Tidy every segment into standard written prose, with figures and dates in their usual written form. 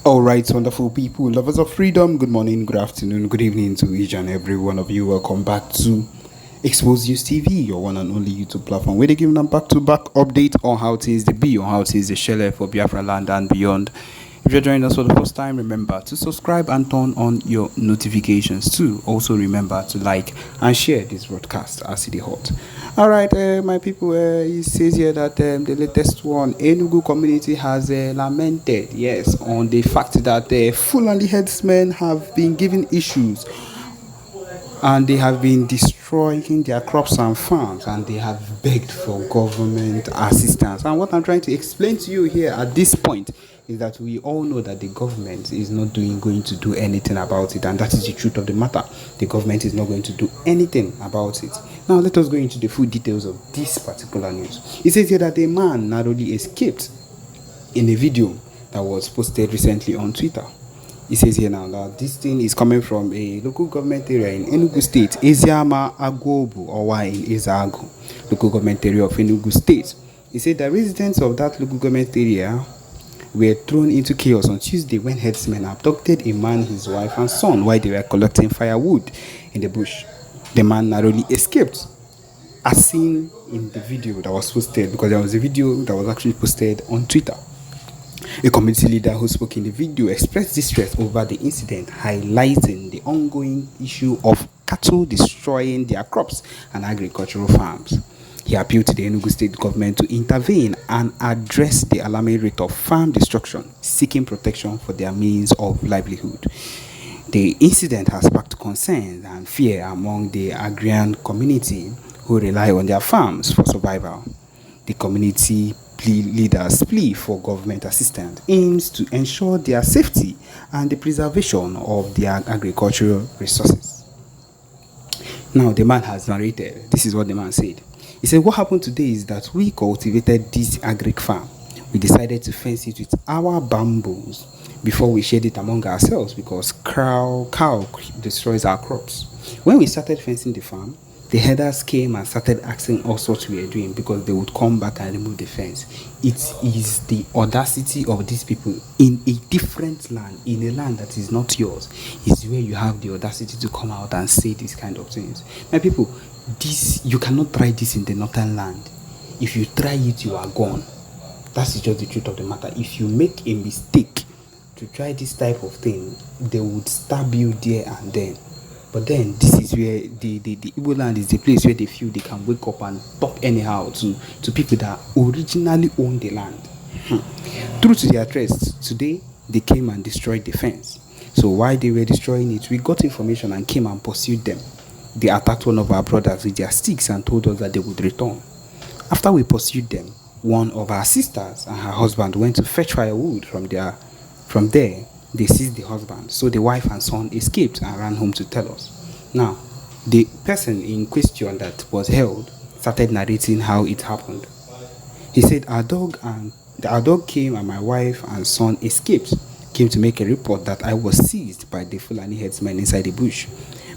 All right, wonderful people, lovers of freedom. Good morning, good afternoon, good evening to each and every one of you. Welcome back to Expose News TV, your one and only YouTube platform, where they give them back-to-back update on how things they be, on how things they share for Biafra land and beyond. If you're joining us for the first time, remember to subscribe and turn on your notifications too. Also remember to like and share this broadcast as it is hot. All right, my people, it says here that the latest one, Enugu community has lamented, yes, on the fact that Fulani headsmen have been given issues and they have been destroying their crops and farms, and they have begged for government assistance. And what I'm trying to explain to you here at this point is that we all know that the government is not going to do anything about it, and that is the truth of the matter. The government is not going to do anything about it. Now let us go into the full details of this particular news. It says here that a man narrowly escaped in a video that was posted recently on Twitter. It says here now that this thing is coming from a local government area in Enugu State, Eziama Agwobu, or in Ezago, local government area of Enugu State. He said that residents of that local government area were thrown into chaos on Tuesday when herdsmen abducted a man, his wife, and son while they were collecting firewood in the bush. The man narrowly escaped, as seen in the video that was posted, because there was a video that was actually posted on Twitter. A community leader who spoke in the video expressed distress over the incident, highlighting the ongoing issue of cattle destroying their crops and agricultural farms. He appealed to the Enugu state government to intervene and address the alarming rate of farm destruction, seeking protection for their means of livelihood. The incident has sparked concern and fear among the agrarian community who rely on their farms for survival. The community leaders' plea for government assistance aims to ensure their safety and the preservation of their agricultural resources. Now, the man has narrated. This is what the man said. He said, what happened today is that we cultivated this agric farm. We decided to fence it with our bamboos before we shared it among ourselves because cow destroys our crops. When we started fencing the farm, the herders came and started asking us what we were doing because they would come back and remove the fence. It is the audacity of these people in a different land, in a land that is not yours, is where you have the audacity to come out and say these kind of things. My people, you cannot try this in the northern land. If you try it, you are gone. That's just the truth of the matter. If you make a mistake to try this type of thing, they would stab you there and then. But then this is where the Igbo land is the place where they feel they can wake up and talk anyhow to people that originally own the land. True to their trust, today they came and destroyed the fence. So while they were destroying it, we got information and came and pursued them. They attacked one of our brothers with their sticks and told us that they would return. After we pursued them, one of our sisters and her husband went to fetch firewood from there. They seized the husband, so the wife and son escaped and ran home to tell us. Now, the person in question that was held started narrating how it happened. He said, our dog came and my wife and son escaped, came to make a report that I was seized by the Fulani headsmen inside the bush.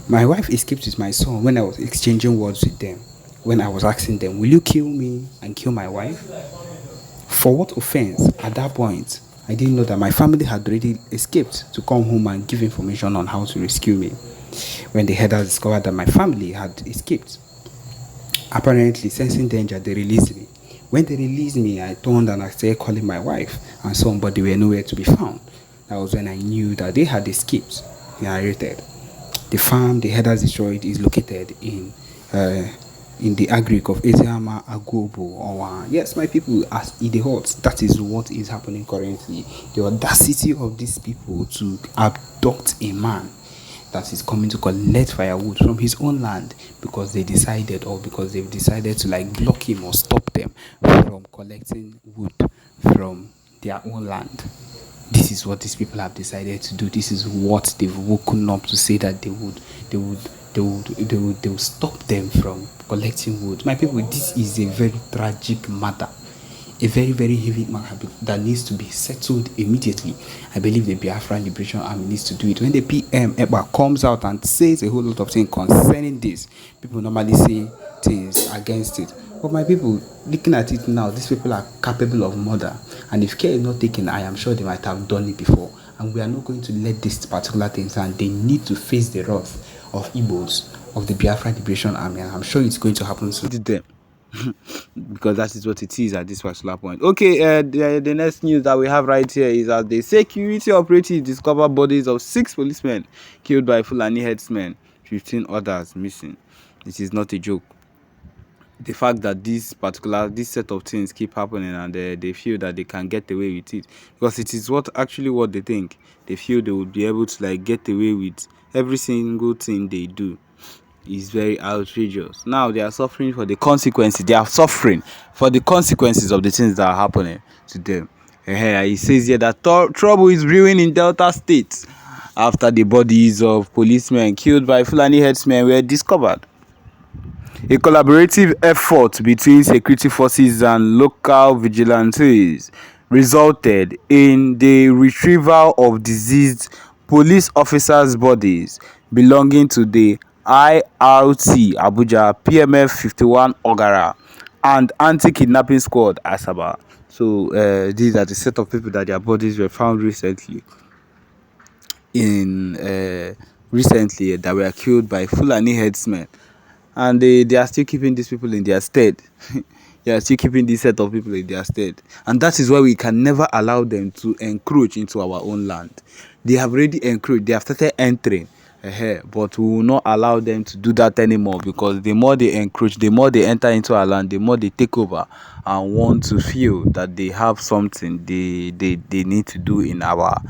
My wife escaped with my son when I was exchanging words with them. When I was asking them, will you kill me and kill my wife? For what offense? At that point, I didn't know that my family had already escaped to come home and give information on how to rescue me. When the herders discovered that my family had escaped, apparently sensing danger, they released me. When they released me, I turned and I started calling my wife and son, but they were nowhere to be found. That was when I knew that they had escaped. He narrated. The farm the herders destroyed is located in the agric of Eziama Agwobu. Yes, my people, as Idehot, that is what is happening currently. The audacity of these people to abduct a man that is coming to collect firewood from his own land because they've decided to like block him or stop them from collecting wood from their own land. This is what these people have decided to do. This is what they've woken up to say that they will stop them from collecting wood. My people, this is a very tragic matter, a very, very heavy matter that needs to be settled immediately. I believe the Biafran Liberation Army needs to do it. When the PM Eba comes out and says a whole lot of things concerning this, people normally say things against it. But my people, looking at it now, these people are capable of murder. And if care is not taken, I am sure they might have done it before. and we are not going to let this particular thing stand. They need to face the wrath of Igbos, of the Biafra Liberation Army, and I'm sure it's going to happen soon. Them. Because that is what it is at this particular point. Okay, the next news that we have right here is that the security operatives discovered bodies of 6 policemen killed by Fulani headsmen, 15 others missing. It is not a joke. The fact that this set of things keep happening, and they feel that they can get away with it, because it is what they think. They feel they would be able to like get away with every single thing they do. Is very outrageous. Now they are suffering for the consequences. They are suffering for the consequences of the things that are happening to them. He says here that trouble is brewing in Delta State after the bodies of policemen killed by Fulani headsmen were discovered. A collaborative effort between security forces and local vigilantes resulted in the retrieval of deceased police officers' bodies belonging to the IRT Abuja, PMF 51 Ogara, and Anti-Kidnapping Squad Asaba. So these are the set of people that their bodies were found recently that were killed by Fulani headsmen. And they are still keeping these people in their stead. They are still keeping this set of people in their stead. And that is why we can never allow them to encroach into our own land. They have already encroached. They have started entering. But we will not allow them to do that anymore, because the more they encroach, the more they enter into our land, the more they take over and want to feel that they have something they need to do in our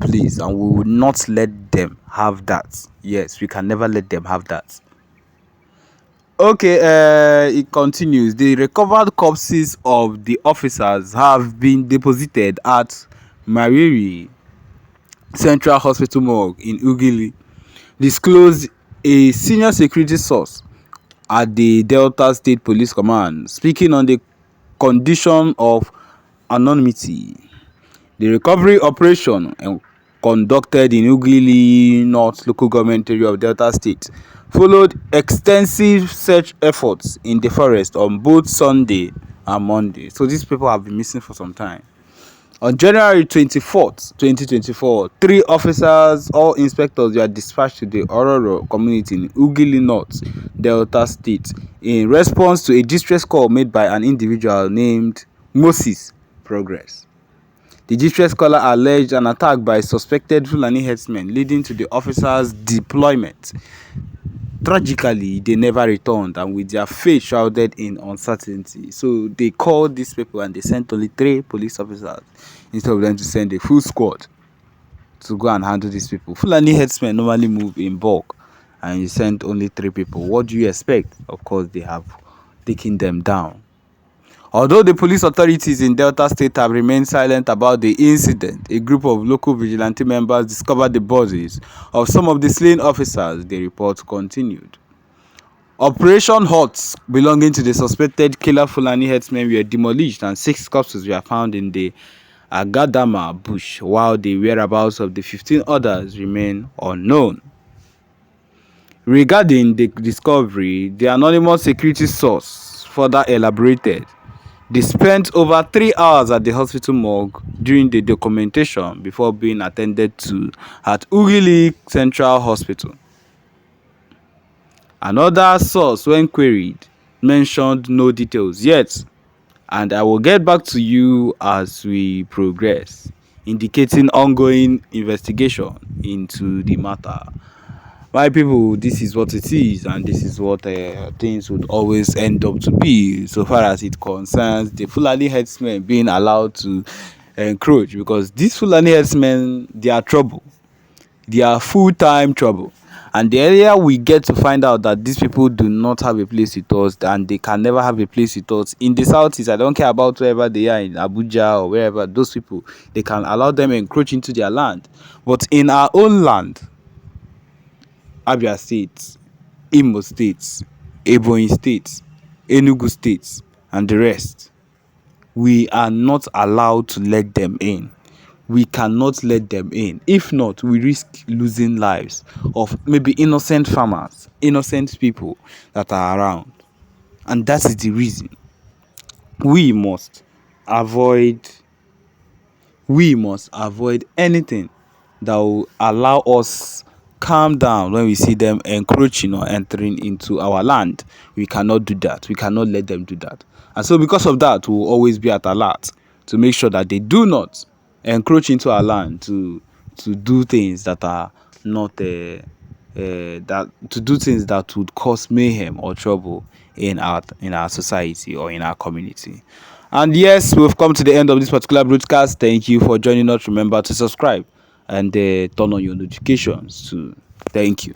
place. And we will not let them have that. Yes, we can never let them have that. Okay, it continues. The recovered corpses of the officers have been deposited at Mariri Central Hospital morgue in Ugili, disclosed a senior security source at the Delta State Police Command, speaking on the condition of anonymity. The recovery operation conducted in Ugili North local government area of Delta State followed extensive search efforts in the forest on both Sunday and Monday. So these people have been missing for some time. On January 24th, 2024, 3 officers, all inspectors, were dispatched to the Ororo community in Ugili North, Delta State, in response to a distress call made by an individual named Moses Progress. The distress caller alleged an attack by suspected Fulani herdsmen, leading to the officers' deployment. Tragically, they never returned, and with their fate shrouded in uncertainty. So they called these people and they sent only 3 police officers instead of them to send a full squad to go and handle these people. Fulani herdsmen normally move in bulk, and you sent only 3 people. What do you expect? Of course, they have taken them down. Although the police authorities in Delta State have remained silent about the incident, a group of local vigilante members discovered the bodies of some of the slain officers. The report continued. Operation Huts belonging to the suspected killer Fulani herdsmen were demolished, and 6 corpses were found in the Agadama bush, while the whereabouts of the 15 others remain unknown. Regarding the discovery, the anonymous security source further elaborated. They spent over 3 hours at the hospital morgue during the documentation before being attended to at Ugili Central Hospital. Another source, when queried, mentioned no details yet, and I will get back to you as we progress, indicating ongoing investigation into the matter. My people, this is what it is, and this is what things would always end up to be, so far as it concerns the Fulani herdsmen being allowed to encroach, because these Fulani herdsmen, they are trouble. They are full-time trouble. And the earlier we get to find out that these people do not have a place with us, and they can never have a place with us in the southeast, I don't care about wherever they are, in Abuja or wherever, those people, they can allow them encroach into their land. But in our own land, Abia State, Imo State, Ebonyi State, Enugu State, and the rest, we are not allowed to let them in. We cannot let them in. If not, we risk losing lives of maybe innocent farmers, innocent people that are around. And that is the reason we must avoid we must avoid anything that will allow us calm down when we see them encroaching or entering into our land. We cannot do that. We cannot let them do that. And so because of that, we will always be at alert to make sure that they do not encroach into our land to do things that are not that to do things that would cause mayhem or trouble in our society or in our community. And yes, we've come to the end of this particular broadcast. Thank you for joining us. Remember to subscribe and turn on your notifications too. Thank you.